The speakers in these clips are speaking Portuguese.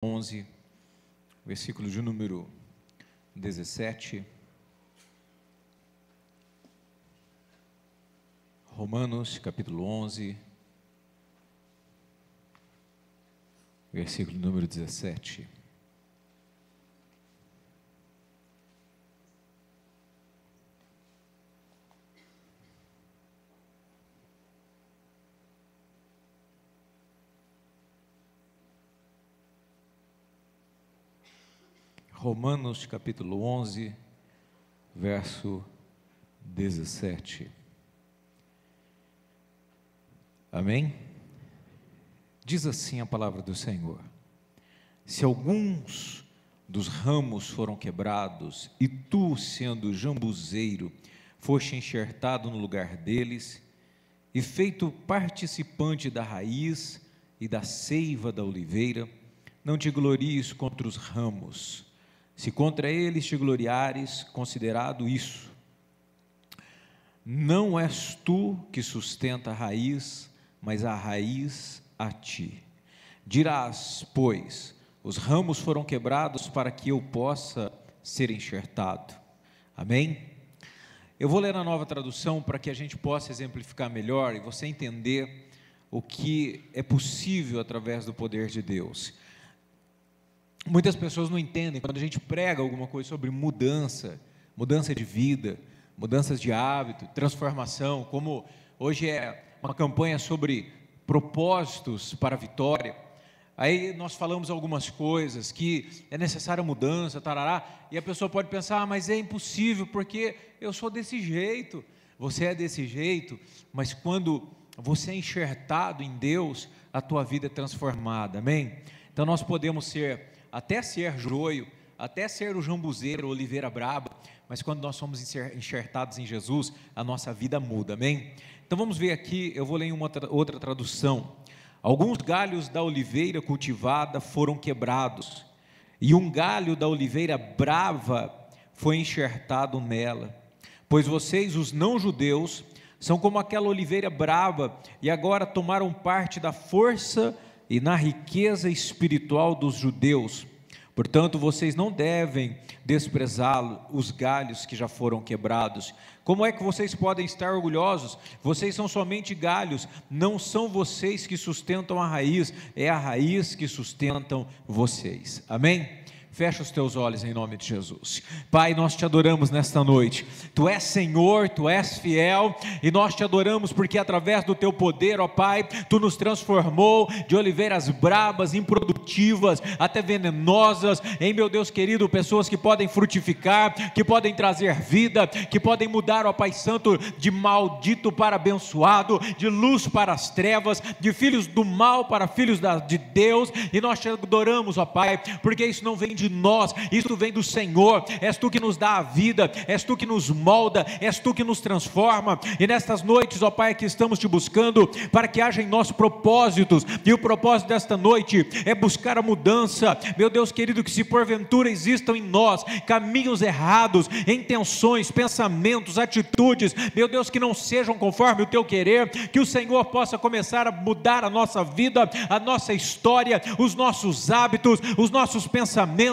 11, versículo de número 17. Romanos, capítulo 11, versículo número 17. Romanos, capítulo 11, verso 17. Amém? Diz assim a palavra do Senhor: se alguns dos ramos foram quebrados, e tu, sendo jambuzeiro, foste enxertado no lugar deles, e feito participante da raiz e da seiva da oliveira, não te glories contra os ramos. Se contra eles te gloriares, considerado isso, não és tu que sustenta a raiz, mas a raiz a ti. Dirás, pois, os ramos foram quebrados para que eu possa ser enxertado. Amém? Eu vou ler na Nova Tradução para que a gente possa exemplificar melhor e você entender o que é possível através do poder de Deus. Muitas pessoas não entendem quando a gente prega alguma coisa sobre mudança de vida, mudanças de hábito, transformação, como hoje é uma campanha sobre propósitos para a vitória. Aí nós falamos algumas coisas, que é necessária mudança, tarará, e a pessoa pode pensar, mas é impossível, porque eu sou desse jeito. Você é desse jeito, mas quando você é enxertado em Deus, a tua vida é transformada, amém? Então nós podemos até ser joio, até ser o jambuzeiro, a oliveira braba, mas quando nós somos enxertados em Jesus, a nossa vida muda, amém? Então vamos ver aqui, eu vou ler em uma outra tradução. Alguns galhos da oliveira cultivada foram quebrados, e um galho da oliveira brava foi enxertado nela, pois vocês, os não-judeus, são como aquela oliveira brava, e agora tomaram parte da força e na riqueza espiritual dos judeus. Portanto, vocês não devem desprezá-lo, os galhos que já foram quebrados. Como é que vocês podem estar orgulhosos? Vocês são somente galhos, não são vocês que sustentam a raiz, é a raiz que sustentam vocês. Amém? Fecha os teus olhos em nome de Jesus. Pai, nós te adoramos nesta noite. Tu és Senhor, Tu és fiel, e nós te adoramos porque através do Teu poder, ó Pai, Tu nos transformou de oliveiras brabas, improdutivas, até venenosas, em, meu Deus querido, pessoas que podem frutificar, que podem trazer vida, que podem mudar, ó Pai Santo, de maldito para abençoado, de luz para as trevas, de filhos do mal para filhos de Deus, e nós te adoramos, ó Pai, porque isso não vem de nós, isso vem do Senhor. És Tu que nos dá a vida, és Tu que nos molda, és Tu que nos transforma, e nestas noites, ó Pai, que estamos Te buscando, para que haja em nós propósitos, e o propósito desta noite é buscar a mudança, meu Deus querido, que se porventura existam em nós caminhos errados, intenções, pensamentos, atitudes, meu Deus, que não sejam conforme o Teu querer, que o Senhor possa começar a mudar a nossa vida, a nossa história, os nossos hábitos, os nossos pensamentos,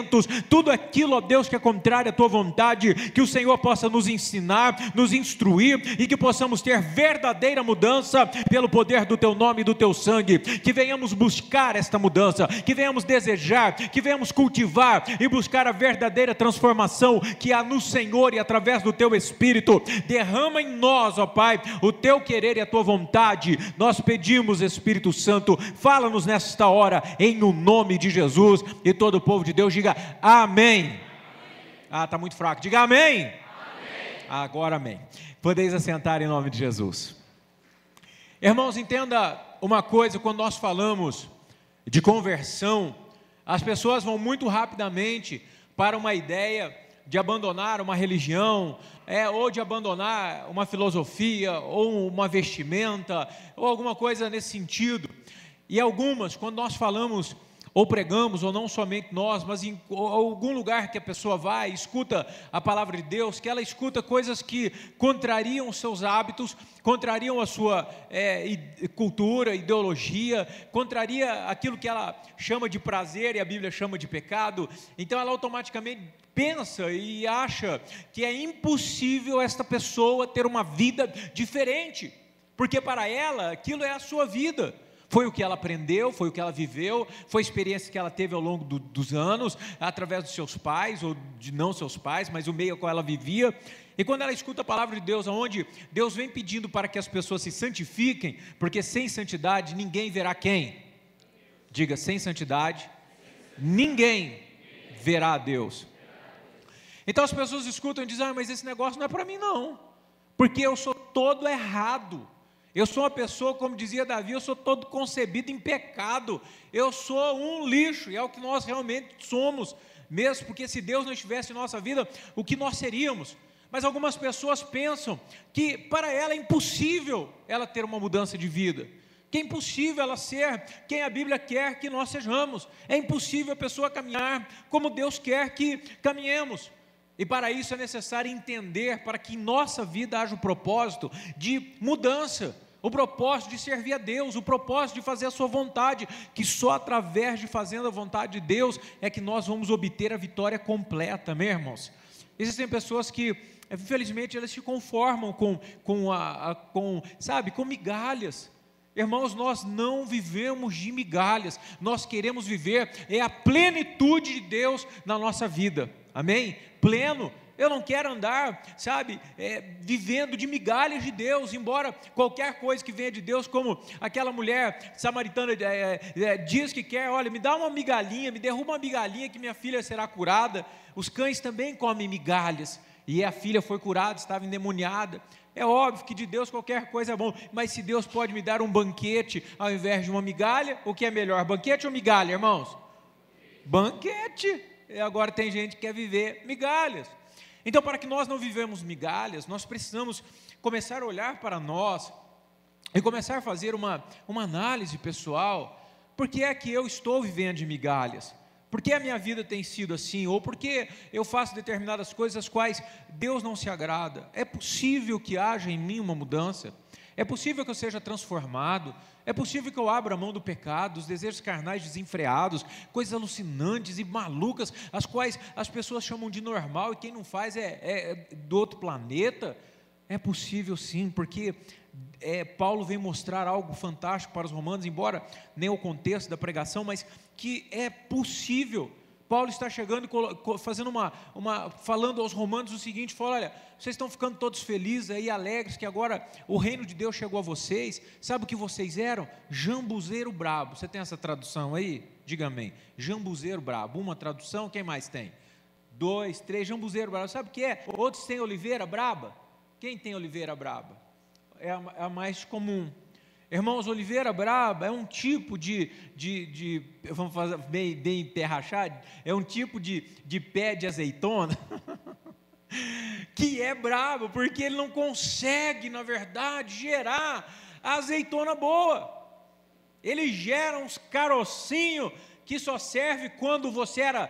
tudo aquilo, ó Deus, que é contrário à Tua vontade, que o Senhor possa nos ensinar, nos instruir, e que possamos ter verdadeira mudança pelo poder do Teu nome e do Teu sangue, que venhamos buscar esta mudança, que venhamos desejar, que venhamos cultivar e buscar a verdadeira transformação que há no Senhor e através do Teu Espírito. Derrama em nós, ó Pai, o Teu querer e a Tua vontade. Nós pedimos, Espírito Santo, fala-nos nesta hora, em o nome de Jesus, e todo o povo de Deus diga amém. Está muito fraco, diga amém. Amém. Agora amém. Podeis assentar em nome de Jesus. Irmãos, entenda uma coisa, quando nós falamos de conversão, as pessoas vão muito rapidamente para uma ideia de abandonar uma religião, ou de abandonar uma filosofia, ou uma vestimenta, ou alguma coisa nesse sentido. E algumas, quando nós falamos ou pregamos, ou não somente nós, mas em algum lugar que a pessoa vai, escuta a palavra de Deus, que ela escuta coisas que contrariam os seus hábitos, contrariam a sua cultura, ideologia, contraria aquilo que ela chama de prazer e a Bíblia chama de pecado, então ela automaticamente pensa e acha que é impossível esta pessoa ter uma vida diferente, porque para ela aquilo é a sua vida. Foi o que ela aprendeu, foi o que ela viveu, foi a experiência que ela teve ao longo dos anos, através dos seus pais, ou de não seus pais, mas o meio ao qual ela vivia. E quando ela escuta a palavra de Deus, onde Deus vem pedindo para que as pessoas se santifiquem, porque sem santidade ninguém verá quem? Diga, sem santidade ninguém verá a Deus. Então as pessoas escutam e dizem, mas esse negócio não é para mim não, porque eu sou todo errado. Eu sou uma pessoa, como dizia Davi, eu sou todo concebido em pecado, eu sou um lixo, e é o que nós realmente somos, mesmo porque se Deus não estivesse em nossa vida, o que nós seríamos? Mas algumas pessoas pensam que para ela é impossível ela ter uma mudança de vida, que é impossível ela ser quem a Bíblia quer que nós sejamos, é impossível a pessoa caminhar como Deus quer que caminhemos. E para isso é necessário entender, para que em nossa vida haja o propósito de mudança, o propósito de servir a Deus, o propósito de fazer a sua vontade, que só através de fazendo a vontade de Deus é que nós vamos obter a vitória completa, meus irmãos. Existem pessoas que, infelizmente, elas se conformam com migalhas. Irmãos, nós não vivemos de migalhas, nós queremos viver a plenitude de Deus na nossa vida, amém? Pleno. Eu não quero andar, vivendo de migalhas de Deus, embora qualquer coisa que venha de Deus, como aquela mulher samaritana diz que quer, olha, me dá uma migalhinha, me derruba uma migalhinha que minha filha será curada. Os cães também comem migalhas, e a filha foi curada, estava endemoniada. É óbvio que de Deus qualquer coisa é bom, mas se Deus pode me dar um banquete ao invés de uma migalha, o que é melhor, banquete ou migalha, irmãos? Banquete. E agora tem gente que quer viver migalhas. Então, para que nós não vivamos migalhas, nós precisamos começar a olhar para nós e começar a fazer uma análise pessoal. Por que é que eu estou vivendo de migalhas? Por que a minha vida tem sido assim? Ou por que eu faço determinadas coisas as quais Deus não se agrada? É possível que haja em mim uma mudança? É possível que eu seja transformado? É possível que eu abra a mão do pecado, dos desejos carnais desenfreados, coisas alucinantes e malucas, as quais as pessoas chamam de normal, e quem não faz é do outro planeta? É possível sim, porque Paulo vem mostrar algo fantástico para os romanos, embora nem o contexto da pregação, mas que é possível. Paulo está chegando e fazendo falando aos romanos o seguinte, fala, olha, vocês estão ficando todos felizes aí, alegres, que agora o reino de Deus chegou a vocês. Sabe o que vocês eram? Jambuzeiro brabo. Você tem essa tradução aí? Diga amém. Jambuzeiro brabo. Uma tradução, quem mais tem? 2, 3, jambuzeiro brabo. Sabe o que é? Outros têm oliveira braba. Quem tem oliveira braba? É a mais comum. Irmãos, oliveira braba é um tipo vamos fazer bem terrachado, é um tipo de pé de azeitona que é brabo, porque ele não consegue, na verdade, gerar a azeitona boa. Ele gera uns carocinhos que só serve quando você era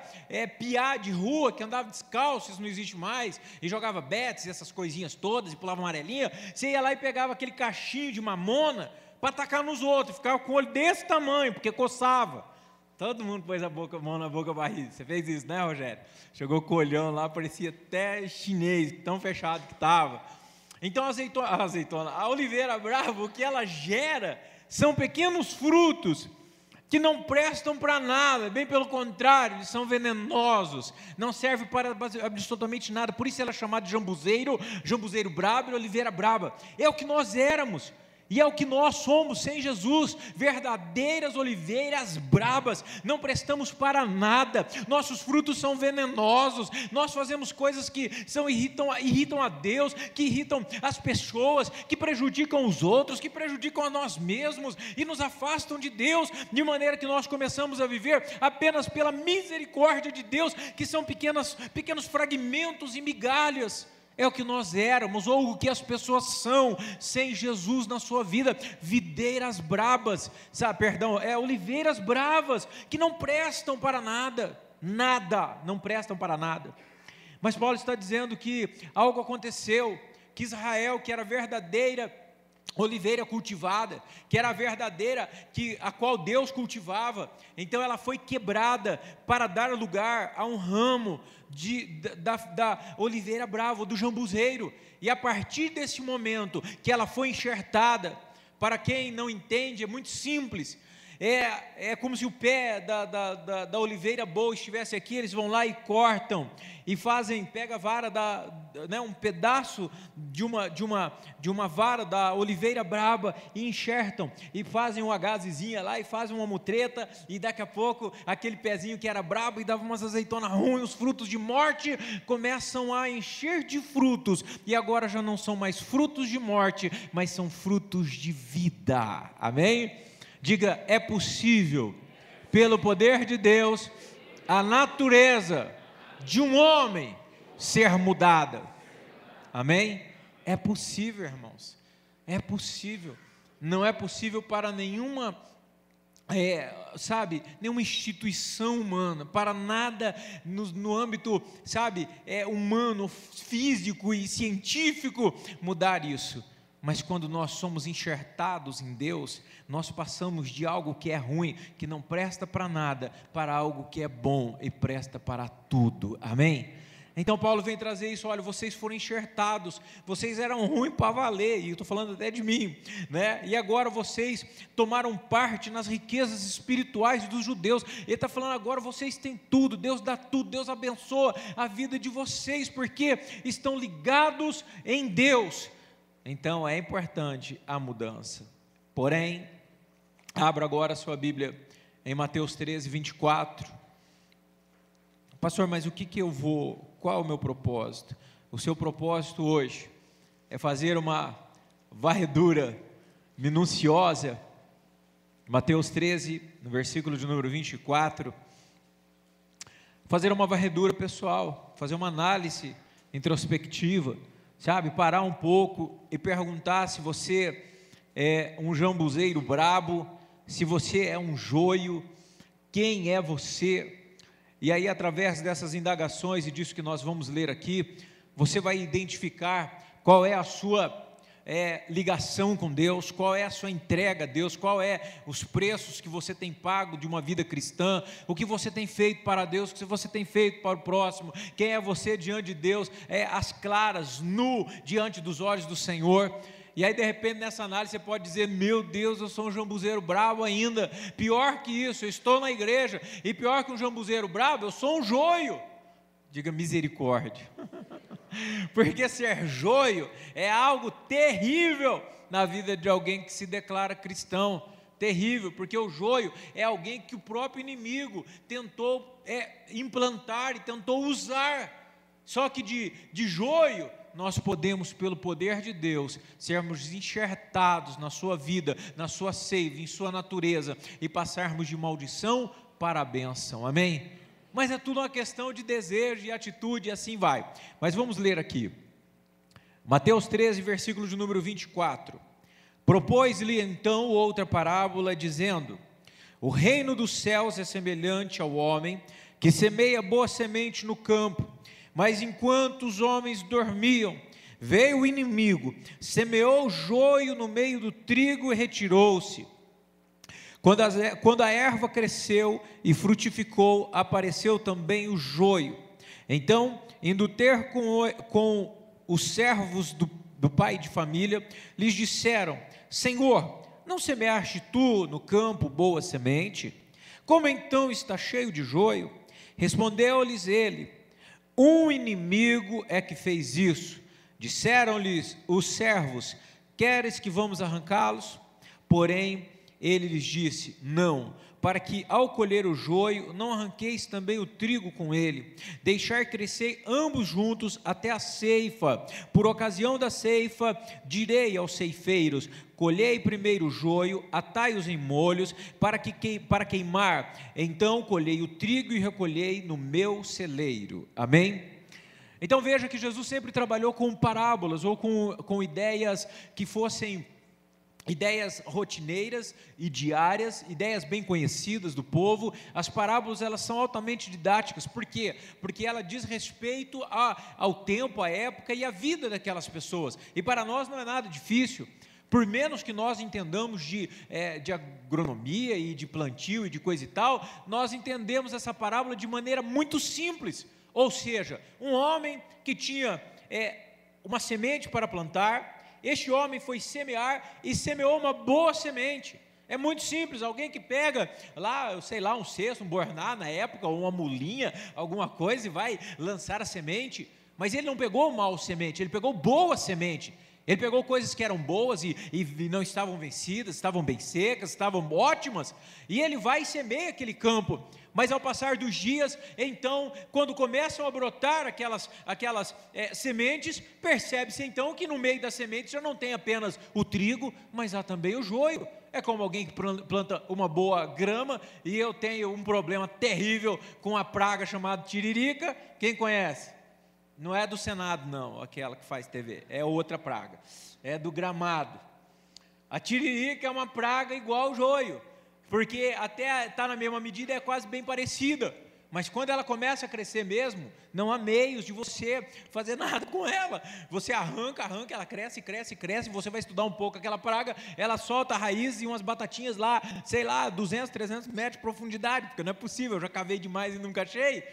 piá de rua, que andava descalço, isso não existe mais, e jogava betes, essas coisinhas todas, e pulava amarelinha. Você ia lá e pegava aquele cachinho de mamona para atacar nos outros, ficava com o olho desse tamanho, porque coçava. Todo mundo pôs a mão na boca barriga. Você fez isso, né, Rogério? Chegou com o olhão lá, parecia até chinês, tão fechado que estava. Então a oliveira brava, o que ela gera são pequenos frutos que não prestam para nada, bem pelo contrário, eles são venenosos, não servem para absolutamente nada. Por isso ela é chamada de jambuzeiro brabo e oliveira braba. É o que nós éramos. E é o que nós somos sem Jesus, verdadeiras oliveiras brabas, não prestamos para nada, nossos frutos são venenosos, nós fazemos coisas que irritam a Deus, que irritam as pessoas, que prejudicam os outros, que prejudicam a nós mesmos e nos afastam de Deus, de maneira que nós começamos a viver apenas pela misericórdia de Deus, que são pequenos fragmentos e migalhas. é o que nós éramos, ou o que as pessoas são, sem Jesus na sua vida, videiras brabas, oliveiras bravas, que não prestam para nada, não prestam para nada. Mas Paulo está dizendo que algo aconteceu, que Israel, que era verdadeira oliveira cultivada, que era a verdadeira, a qual Deus cultivava, então ela foi quebrada para dar lugar a um ramo da oliveira brava, do jambuzeiro, e a partir desse momento que ela foi enxertada, para quem não entende, é muito simples, é como se o pé da oliveira boa estivesse aqui, eles vão lá e cortam, e pega a vara, um pedaço de uma vara da oliveira braba, e enxertam, e fazem uma gazezinha lá, e fazem uma mutreta, e daqui a pouco, aquele pezinho que era brabo, e dava umas azeitonas ruins, os frutos de morte, começam a encher de frutos, e agora já não são mais frutos de morte, mas são frutos de vida, amém? Diga, é possível, pelo poder de Deus, a natureza de um homem ser mudada, amém? É possível, irmãos, é possível. Não é possível para nenhuma instituição humana, para nada no âmbito, humano, físico e científico mudar isso. Mas quando nós somos enxertados em Deus, nós passamos de algo que é ruim, que não presta para nada, para algo que é bom e presta para tudo, amém? Então Paulo vem trazer isso, olha, vocês foram enxertados, vocês eram ruins para valer, e eu estou falando até de mim, né? E agora vocês tomaram parte nas riquezas espirituais dos judeus, ele está falando agora vocês têm tudo, Deus dá tudo, Deus abençoa a vida de vocês, porque estão ligados em Deus. Então é importante a mudança. Porém, abra agora a sua Bíblia em Mateus 13, 24. Pastor, mas qual é o meu propósito? O seu propósito hoje é fazer uma varredura minuciosa. Mateus 13, no versículo de número 24. Fazer uma varredura pessoal, fazer uma análise introspectiva, parar um pouco e perguntar se você é um jambuzeiro brabo, se você é um joio, quem é você? E aí, através dessas indagações e disso que nós vamos ler aqui, você vai identificar qual é a sua ligação com Deus, qual é a sua entrega a Deus, qual é os preços que você tem pago de uma vida cristã, o que você tem feito para Deus, o que você tem feito para o próximo, quem é você diante de Deus, às claras, nu, diante dos olhos do Senhor. E aí de repente nessa análise você pode dizer, meu Deus, eu sou um jambuzeiro bravo ainda, pior que isso, eu estou na igreja, e pior que um jambuzeiro bravo, eu sou um joio. Diga misericórdia, porque ser joio é algo terrível na vida de alguém que se declara cristão, terrível, porque o joio é alguém que o próprio inimigo tentou implantar e tentou usar, só que de joio, nós podemos, pelo poder de Deus, sermos enxertados na sua vida, na sua seiva, em sua natureza, e passarmos de maldição para a bênção, amém? Mas é tudo uma questão de desejo e atitude, e assim vai. Mas vamos ler aqui, Mateus 13, versículo de número 24, propôs-lhe então outra parábola, dizendo, o reino dos céus é semelhante ao homem, que semeia boa semente no campo, mas enquanto os homens dormiam, veio o inimigo, semeou joio no meio do trigo e retirou-se. Quando a erva cresceu e frutificou, apareceu também o joio. Então, indo ter com os servos do pai de família, lhes disseram, Senhor, não semeaste tu no campo boa semente? Como então está cheio de joio? Respondeu-lhes ele, um inimigo é que fez isso. Disseram-lhes os servos, queres que vamos arrancá-los? Porém, ele lhes disse, não, para que ao colher o joio, não arranqueis também o trigo com ele, deixar crescer ambos juntos até a ceifa. Por ocasião da ceifa, direi aos ceifeiros, colhei primeiro o joio, atai-os em molhos, para queimar, então colhei o trigo e recolhei no meu celeiro, amém? Então veja que Jesus sempre trabalhou com parábolas ou com ideias que fossem ideias rotineiras e diárias, ideias bem conhecidas do povo. As parábolas, elas são altamente didáticas. Por quê? Porque ela diz respeito ao tempo, à época e à vida daquelas pessoas. E para nós não é nada difícil. Por menos que nós entendamos de agronomia e de plantio e de coisa e tal, nós entendemos essa parábola de maneira muito simples. Ou seja, um homem que tinha uma semente para plantar. Este homem foi semear e semeou uma boa semente. É muito simples, alguém que pega lá, sei lá, um cesto, um borná na época, ou uma mulinha, alguma coisa, e vai lançar a semente. Mas ele não pegou mal semente, ele pegou boa semente. Ele pegou coisas que eram boas e não estavam vencidas, estavam bem secas, estavam ótimas, e ele vai e semeia aquele campo. Mas ao passar dos dias, então, quando começam a brotar aquelas sementes, percebe-se então que no meio das sementes já não tem apenas o trigo, mas há também o joio. É como alguém que planta uma boa grama, e eu tenho um problema terrível com a praga chamada tiririca. Quem conhece? Não é do Senado não, aquela que faz TV, é outra praga, é do gramado. A tiririca é uma praga igual ao joio, porque até está na mesma medida, é quase bem parecida, mas quando ela começa a crescer mesmo, não há meios de você fazer nada com ela. Você arranca, ela cresce, você vai estudar um pouco aquela praga, ela solta a raiz e umas batatinhas lá, sei lá, 200, 300 metros de profundidade, porque não é possível, eu já cavei demais e nunca achei.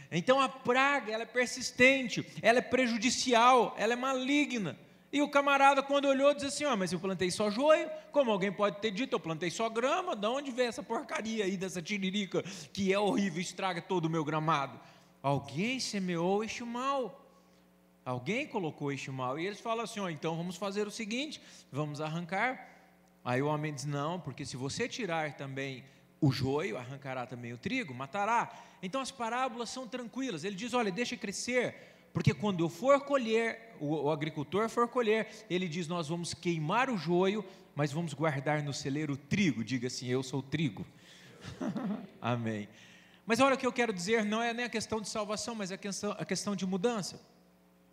Então a praga, ela é persistente, ela é prejudicial, ela é maligna. E o camarada, quando olhou, disse assim: mas eu plantei só joio. Como alguém pode ter dito, eu plantei só grama. De onde vem essa porcaria aí dessa tiririca, que é horrível, estraga todo o meu gramado? Alguém semeou este mal, alguém colocou este mal. E eles falam assim: então vamos fazer o seguinte, vamos arrancar. Aí o homem diz: não, porque se você tirar também o joio, arrancará também o trigo, matará. Então as parábolas são tranquilas. Ele diz: olha, deixa crescer, porque quando eu for colher, o agricultor for colher, ele diz: nós vamos queimar o joio, mas vamos guardar no celeiro o trigo. Diga assim: eu sou o trigo. Amém. Mas olha o que eu quero dizer, não é nem a questão de salvação, mas a questão de mudança.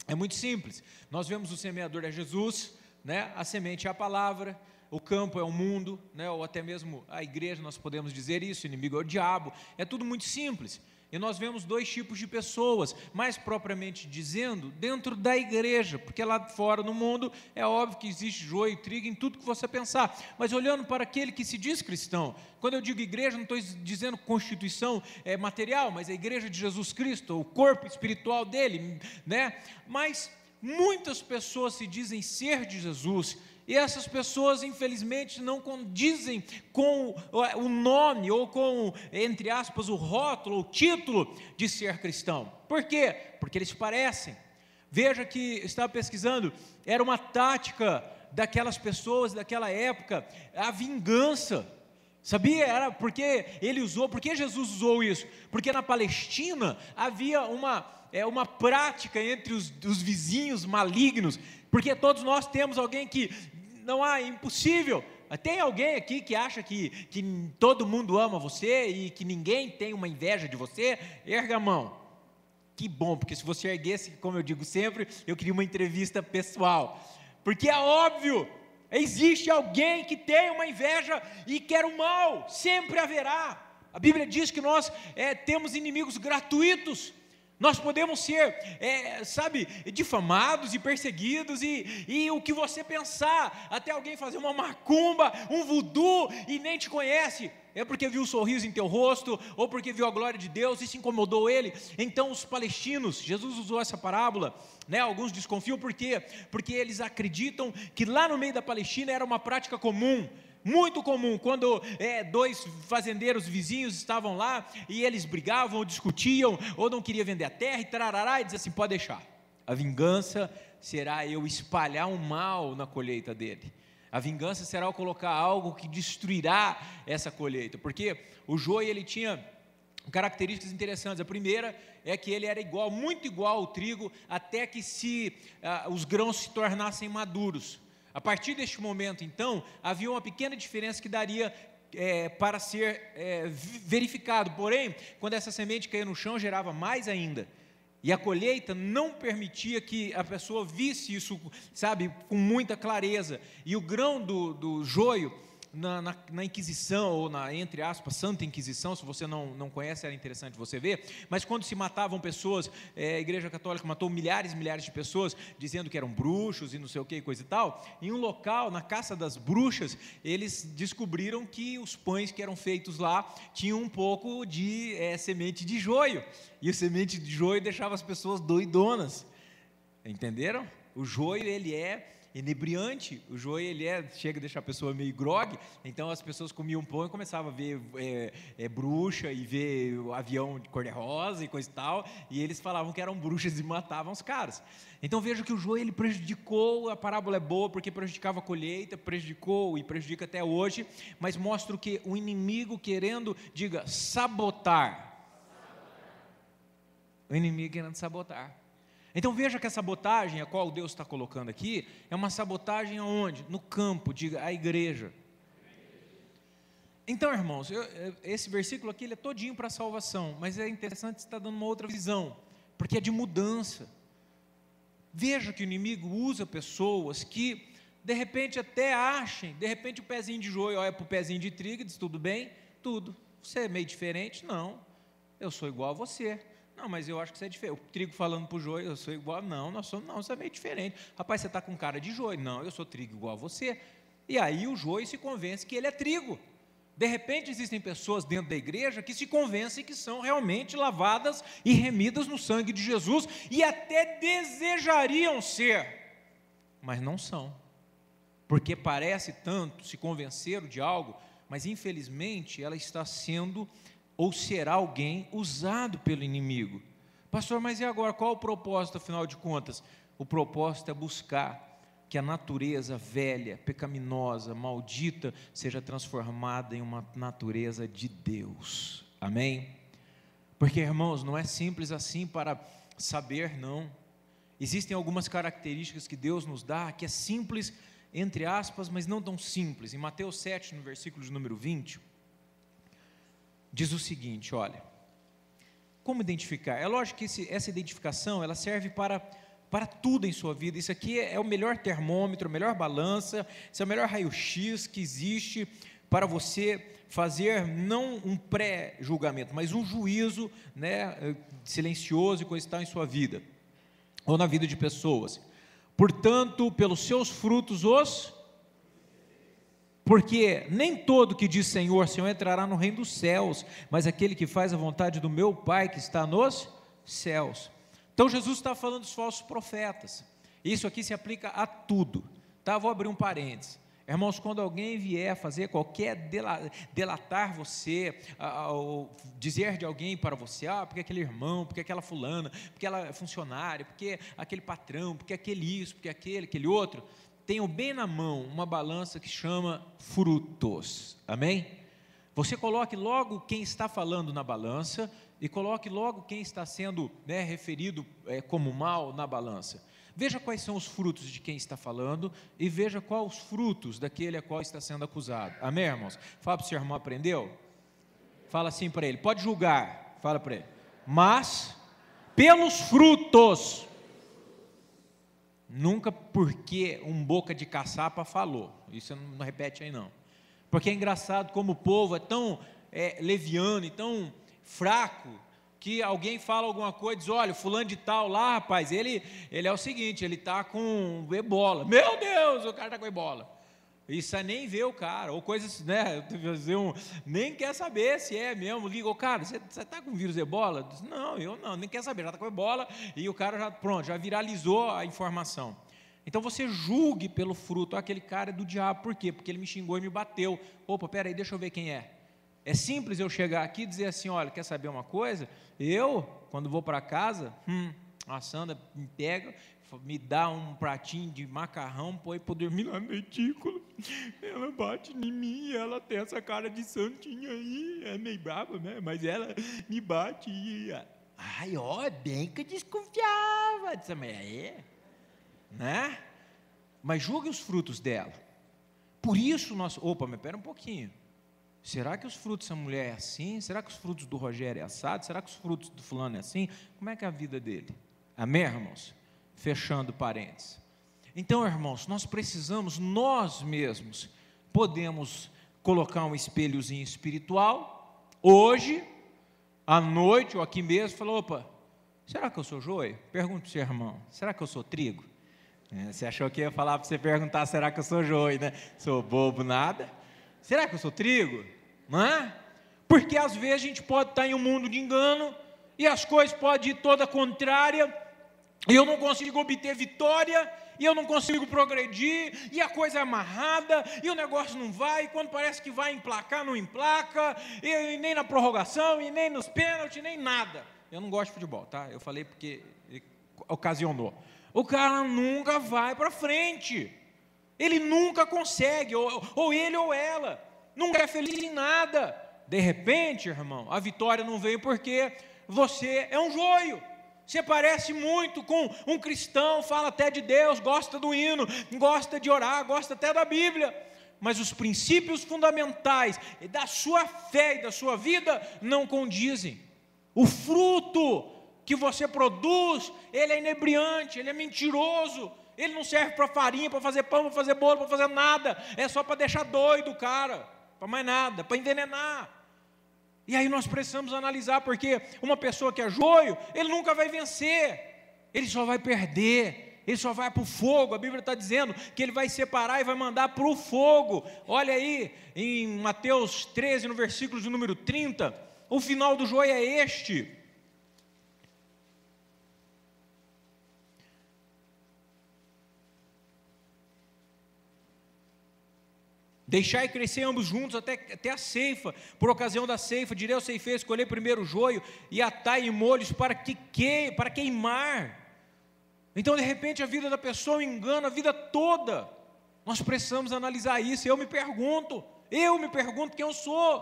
É muito simples. Nós vemos o semeador é Jesus, né? A semente é a palavra, o campo é o mundo, né? Ou até mesmo a igreja, nós podemos dizer isso, o inimigo é o diabo. É tudo muito simples. E nós vemos dois tipos de pessoas, mais propriamente dizendo, dentro da igreja, porque lá fora no mundo é óbvio que existe joio e trigo em tudo que você pensar, mas olhando para aquele que se diz cristão, quando eu digo igreja, não estou dizendo constituição material, mas a igreja de Jesus Cristo, o corpo espiritual dele, né? Mas muitas pessoas se dizem ser de Jesus, e essas pessoas, infelizmente, não condizem com o nome, ou com, entre aspas, o rótulo, o título de ser cristão. Por quê? Porque eles parecem. Veja que, estava pesquisando, era uma tática daquelas pessoas, daquela época, a vingança. Sabia? Era porque Jesus usou isso? Porque na Palestina havia uma prática entre os vizinhos malignos, porque todos nós temos alguém que não há, impossível. Tem alguém aqui que acha que todo mundo ama você e que ninguém tem uma inveja de você? Erga a mão. Que bom, porque se você erguesse, como eu digo sempre, eu queria uma entrevista pessoal, porque é óbvio, existe alguém que tem uma inveja e quer o mal, sempre haverá. A Bíblia diz que nós temos inimigos gratuitos. Nós podemos ser, difamados e perseguidos, e o que você pensar, até alguém fazer uma macumba, um voodoo, e nem te conhece, é porque viu o sorriso em teu rosto, ou porque viu a glória de Deus, e se incomodou ele. Então os palestinos, Jesus usou essa parábola, né? Alguns desconfiam, por quê? Porque eles acreditam que lá no meio da Palestina era uma prática comum, muito comum, quando dois fazendeiros vizinhos estavam lá, e eles brigavam, ou discutiam, ou não queriam vender a terra, e tarará, e dizia assim: pode deixar, a vingança será eu espalhar um mal na colheita dele, a vingança será eu colocar algo que destruirá essa colheita, porque o joio, ele tinha características interessantes. A primeira é que ele era muito igual ao trigo, até que os grãos se tornassem maduros. A partir deste momento, então, havia uma pequena diferença que daria para ser verificado. Porém, quando essa semente caía no chão, gerava mais ainda. E a colheita não permitia que a pessoa visse isso, sabe, com muita clareza. E o grão do joio, na Inquisição, ou entre aspas, Santa Inquisição, se você não conhece, era interessante você ver, mas quando se matavam pessoas, a Igreja Católica matou milhares e milhares de pessoas, dizendo que eram bruxos e não sei o que, coisa e tal, em um local, na caça das bruxas, eles descobriram que os pães que eram feitos lá, tinham um pouco de semente de joio, e a semente de joio deixava as pessoas doidonas, entenderam? O joio, ele é inebriante, o joio ele chega a deixar a pessoa meio grogue, então as pessoas comiam pão e começavam a ver bruxa e ver o avião de cor-de-rosa e coisa e tal, e eles falavam que eram bruxas e matavam os caras. Então veja que o joio ele prejudicou, a parábola é boa porque prejudicava a colheita, prejudicou e prejudica até hoje, mas mostra o que o inimigo querendo, diga, sabotar. O inimigo querendo sabotar. Então veja que a sabotagem, a qual Deus está colocando aqui, é uma sabotagem aonde? No campo, diga, a igreja. Então, irmãos, esse versículo aqui ele é todinho para a salvação, mas é interessante estar dando uma outra visão, porque é de mudança. Veja que o inimigo usa pessoas que, de repente, até achem, de repente o pezinho de joio olha para o pezinho de trigo e diz, tudo bem? Tudo. Você é meio diferente? Não. Eu sou igual a você. Não, mas eu acho que você é diferente. O trigo falando para o joio, eu sou igual. Não, você é meio diferente. Rapaz, você está com cara de joio. Não, eu sou trigo igual a você. E aí o joio se convence que ele é trigo. De repente existem pessoas dentro da igreja que se convencem que são realmente lavadas e remidas no sangue de Jesus e até desejariam ser, mas não são. Porque parece tanto, se convenceram de algo, mas infelizmente ela está sendo ou será alguém usado pelo inimigo. Pastor, mas e agora? Qual o propósito, afinal de contas? O propósito é buscar que a natureza velha, pecaminosa, maldita, seja transformada em uma natureza de Deus. Amém? Porque, irmãos, não é simples assim para saber, não. Existem algumas características que Deus nos dá, que é simples, entre aspas, mas não tão simples. Em Mateus 7, no versículo de número 20, diz o seguinte, olha, como identificar? É lógico que essa identificação, ela serve para tudo em sua vida. Isso aqui é o melhor termômetro, a melhor balança, esse é o melhor raio-x que existe para você fazer, não um pré-julgamento, mas um juízo, né, silencioso e coisa e tal em sua vida, ou na vida de pessoas. Portanto, pelos seus frutos porque nem todo que diz Senhor, Senhor entrará no reino dos céus, mas aquele que faz a vontade do meu Pai que está nos céus. Então Jesus está falando dos falsos profetas. Isso aqui se aplica a tudo, tá? Vou abrir um parênteses. Irmãos, quando alguém vier fazer qualquer delatar você, ou dizer de alguém para você, porque aquele irmão, porque aquela fulana, porque ela é funcionária, porque aquele patrão, porque aquele isso, porque aquele outro, tenham bem na mão uma balança que chama frutos, amém? Você coloque logo quem está falando na balança e coloque logo quem está sendo, né, referido como mal na balança. Veja quais são os frutos de quem está falando e veja quais os frutos daquele a qual está sendo acusado, amém, irmãos? Fala para o seu irmão, aprendeu? Fala assim para ele, pode julgar, fala para ele, mas pelos frutos. Nunca porque um boca de caçapa falou, isso não repete aí não, porque é engraçado como o povo é tão leviano e tão fraco, que alguém fala alguma coisa, diz, olha, fulano de tal lá, rapaz, ele é o seguinte, ele está com ebola, meu Deus, o cara está com ebola, isso é nem ver o cara, ou coisas, né, nem quer saber se é mesmo, liga, ô cara, você está com vírus ebola? Diz, não, eu não, nem quer saber, já está com ebola, e o cara já viralizou a informação. Então você julgue pelo fruto, aquele cara é do diabo, por quê? Porque ele me xingou e me bateu, opa, peraí, deixa eu ver quem é. É simples eu chegar aqui e dizer assim, olha, quer saber uma coisa? Eu, quando vou para casa, a Sandra me pega, me dá um pratinho de macarrão, põe para dormir lá no retículo, ela bate em mim, ela tem essa cara de santinha aí, é meio brava, né? Mas ela me bate e... Ai, ó, bem que eu desconfiava dessa mulher, né? Mas julgue os frutos dela. Por isso nós... Opa, mas espera um pouquinho. será que os frutos dessa mulher é assim? Será que os frutos do Rogério é assado? Será que os frutos do fulano é assim? Como é que é a vida dele? Amém, irmãos? Fechando parênteses. Então, irmãos, nós precisamos, nós mesmos, podemos colocar um espelhozinho espiritual, hoje, à noite, ou aqui mesmo, falar, opa, será que eu sou joio? Pergunta para o seu irmão, será que eu sou trigo? Você achou que ia falar para você perguntar, será que eu sou joio, né? Sou bobo, nada. Será que eu sou trigo? Não é? Porque às vezes a gente pode estar em um mundo de engano, e as coisas podem ir toda contrária, e eu não consigo obter vitória, e eu não consigo progredir, e a coisa é amarrada, e o negócio não vai, e quando parece que vai emplacar, não emplaca, e nem na prorrogação, e nem nos pênaltis, nem nada. Eu não gosto de futebol, tá? Eu falei porque ocasionou. O cara nunca vai para frente, ele nunca consegue, ou ele ou ela, nunca é feliz em nada. De repente, irmão, a vitória não vem porque você é um joio. Você parece muito com um cristão, fala até de Deus, gosta do hino, gosta de orar, gosta até da Bíblia, mas os princípios fundamentais da sua fé e da sua vida não condizem. O fruto que você produz, ele é inebriante, ele é mentiroso, ele não serve para farinha, para fazer pão, para fazer bolo, para fazer nada, é só para deixar doido o cara, para mais nada, para envenenar. E aí nós precisamos analisar, porque uma pessoa que é joio, ele nunca vai vencer, ele só vai perder, ele só vai para o fogo. A Bíblia está dizendo que ele vai separar e vai mandar para o fogo. Olha aí, em Mateus 13, no versículo de número 30, o final do joio é este: deixai crescer ambos juntos até a ceifa. Por ocasião da ceifa, direi ao ceifeiro: escolhei primeiro o joio e atai em molhos para queimar. Então, de repente, a vida da pessoa engana a vida toda. Nós precisamos analisar isso. Eu me pergunto quem eu sou,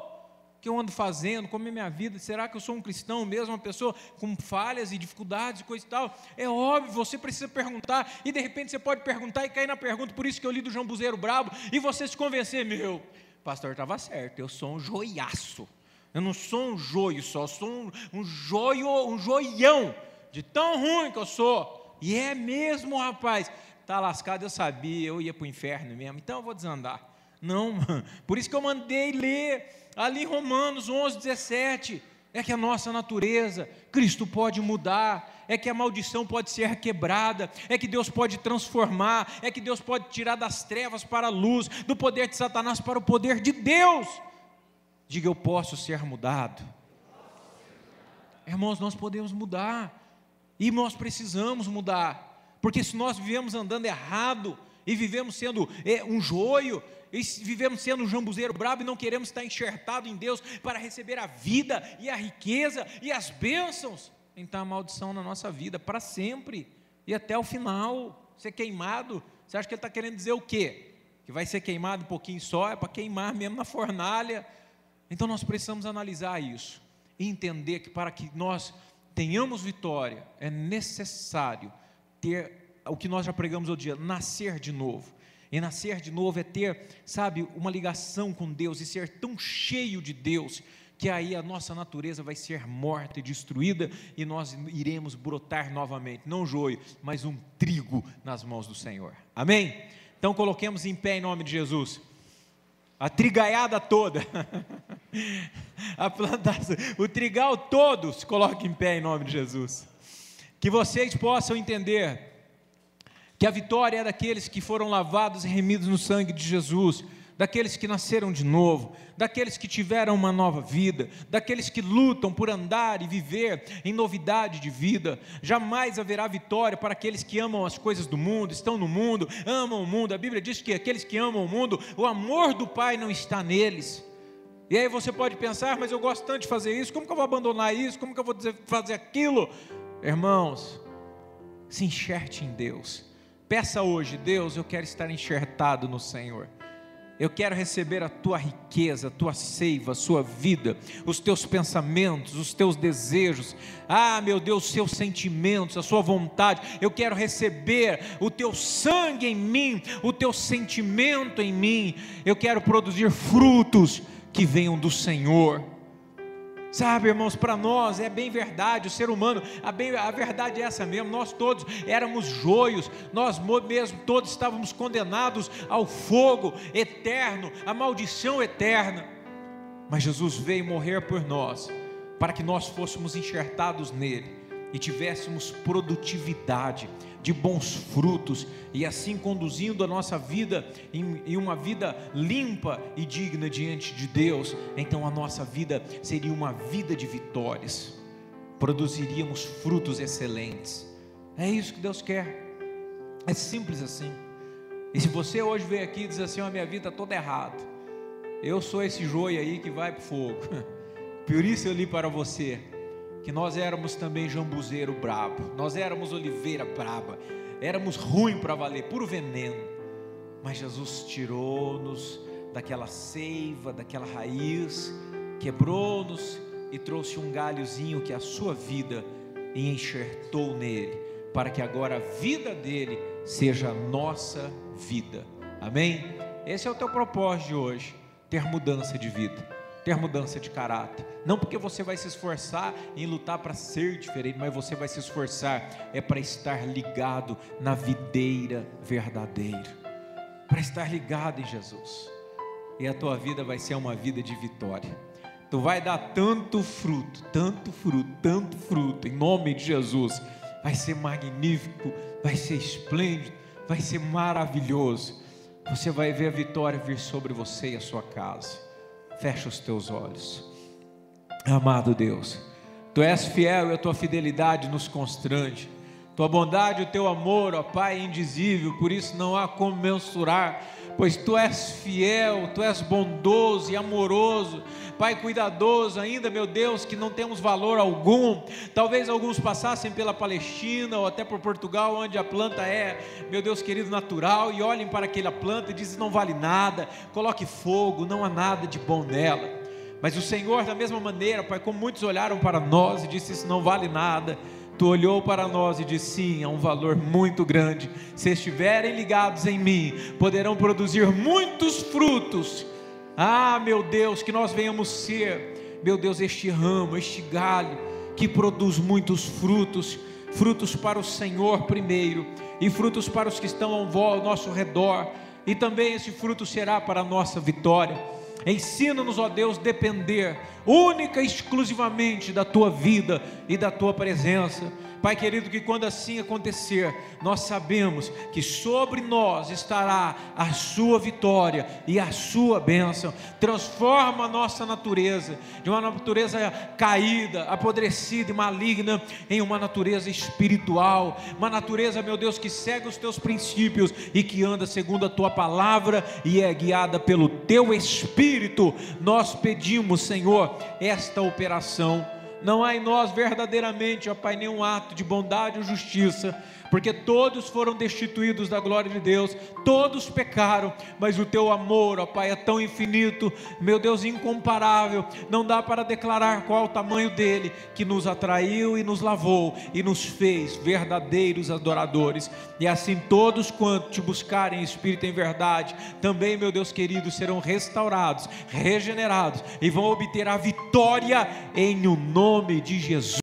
o que eu ando fazendo, como é minha vida. Será que eu sou um cristão mesmo, uma pessoa com falhas e dificuldades e coisa e tal? É óbvio, você precisa perguntar, e de repente você pode perguntar e cair na pergunta. Por isso que eu li do Jambuzeiro Brabo, e você se convencer: meu pastor estava certo, eu sou um joiaço, eu não sou um joio só, eu sou um joião, de tão ruim que eu sou. E é mesmo, rapaz, está lascado, eu sabia, eu ia para o inferno mesmo, então eu vou desandar. Não, por isso que eu mandei ler ali em Romanos 11:17, é que a nossa natureza, Cristo pode mudar, é que a maldição pode ser quebrada, é que Deus pode transformar, é que Deus pode tirar das trevas para a luz, do poder de Satanás para o poder de Deus. Diga: eu posso ser mudado. Irmãos, nós podemos mudar, e nós precisamos mudar, porque se nós vivemos andando errado, e vivemos sendo um joio, e vivemos sendo um jambuzeiro brabo, e não queremos estar enxertado em Deus para receber a vida e a riqueza e as bênçãos, então a maldição na nossa vida para sempre e até o final. Ser queimado, você acha que ele está querendo dizer o quê? Que vai ser queimado um pouquinho só? É para queimar mesmo na fornalha. Então nós precisamos analisar isso e entender que para que nós tenhamos vitória, é necessário ter o que nós já pregamos outro dia: nascer de novo. E nascer de novo é ter, sabe, uma ligação com Deus e ser tão cheio de Deus, que aí a nossa natureza vai ser morta e destruída, e nós iremos brotar novamente, não joio, mas um trigo nas mãos do Senhor. Amém? Então coloquemos em pé em nome de Jesus. A trigaiada toda, a plantação, o trigal todo, se coloque em pé em nome de Jesus. Que vocês possam entender que a vitória é daqueles que foram lavados e remidos no sangue de Jesus, daqueles que nasceram de novo, daqueles que tiveram uma nova vida, daqueles que lutam por andar e viver em novidade de vida. Jamais haverá vitória para aqueles que amam as coisas do mundo, estão no mundo, amam o mundo. A Bíblia diz que aqueles que amam o mundo, o amor do Pai não está neles. E aí você pode pensar: mas eu gosto tanto de fazer isso, como que eu vou abandonar isso, como que eu vou fazer aquilo? Irmãos, se enxerte em Deus. Peça hoje: Deus, eu quero estar enxertado no Senhor, eu quero receber a tua riqueza, a tua seiva, a sua vida, os teus pensamentos, os teus desejos, meu Deus, os teus sentimentos, a sua vontade. Eu quero receber o teu sangue em mim, o teu sentimento em mim. Eu quero produzir frutos que venham do Senhor. Sabe, irmãos, para nós é bem verdade, o ser humano, a verdade é essa mesmo, nós todos éramos joios, nós mesmo todos estávamos condenados ao fogo eterno, à maldição eterna, mas Jesus veio morrer por nós, para que nós fôssemos enxertados nele, e tivéssemos produtividade de bons frutos, e assim conduzindo a nossa vida em uma vida limpa e digna diante de Deus, então a nossa vida seria uma vida de vitórias, produziríamos frutos excelentes. É isso que Deus quer, é simples assim. E se você hoje veio aqui e diz assim: a minha vida está toda errada, eu sou esse joio aí que vai para o fogo, por isso eu li para você que nós éramos também jambuzeiro brabo, nós éramos oliveira braba, éramos ruim para valer, puro veneno, mas Jesus tirou-nos daquela seiva, daquela raiz, quebrou-nos e trouxe um galhozinho que é a sua vida, e enxertou nele, para que agora a vida dele seja a nossa vida. Amém? Esse é o teu propósito de hoje, ter mudança de vida, ter mudança de caráter, não porque você vai se esforçar em lutar para ser diferente, mas você vai se esforçar para estar ligado na videira verdadeira, para estar ligado em Jesus, e a tua vida vai ser uma vida de vitória. Tu vai dar tanto fruto, tanto fruto, tanto fruto, em nome de Jesus. Vai ser magnífico, vai ser esplêndido, vai ser maravilhoso. Você vai ver a vitória vir sobre você e a sua casa. Fecha os teus olhos. Amado Deus, Tu és fiel e a Tua fidelidade nos constrange. Tua bondade e o Teu amor, ó Pai, é indizível, por isso não há como mensurar, pois Tu és fiel, Tu és bondoso e amoroso, Pai cuidadoso, ainda, meu Deus, que não temos valor algum. Talvez alguns passassem pela Palestina ou até por Portugal, onde a planta é, meu Deus querido, natural, e olhem para aquela planta e dizem: não vale nada, coloque fogo, não há nada de bom nela. Mas o Senhor, da mesma maneira, Pai, como muitos olharam para nós e disse: isso não vale nada, Tu olhou para nós e disse: sim, há um valor muito grande. Se estiverem ligados em mim, poderão produzir muitos frutos. Ah, meu Deus, que nós venhamos ser, meu Deus, este ramo, este galho, que produz muitos frutos, frutos para o Senhor primeiro, e frutos para os que estão ao nosso redor, e também esse fruto será para a nossa vitória. Ensina-nos, ó Deus, depender única e exclusivamente da Tua vida e da Tua presença. Pai querido, que quando assim acontecer, nós sabemos que sobre nós estará a Sua vitória e a Sua bênção. Transforma a nossa natureza, de uma natureza caída, apodrecida e maligna, em uma natureza espiritual, uma natureza, meu Deus, que segue os Teus princípios e que anda segundo a Tua palavra e é guiada pelo Teu Espírito. Nós pedimos, Senhor, esta operação. Não há em nós verdadeiramente, ó Pai, nenhum ato de bondade ou justiça, porque todos foram destituídos da glória de Deus, todos pecaram, mas o Teu amor, ó Pai, é tão infinito, meu Deus, incomparável, não dá para declarar qual o tamanho dele, que nos atraiu e nos lavou, e nos fez verdadeiros adoradores. E assim todos quantos Te buscarem em espírito e em verdade, também, meu Deus querido, serão restaurados, regenerados, e vão obter a vitória em o nome de Jesus.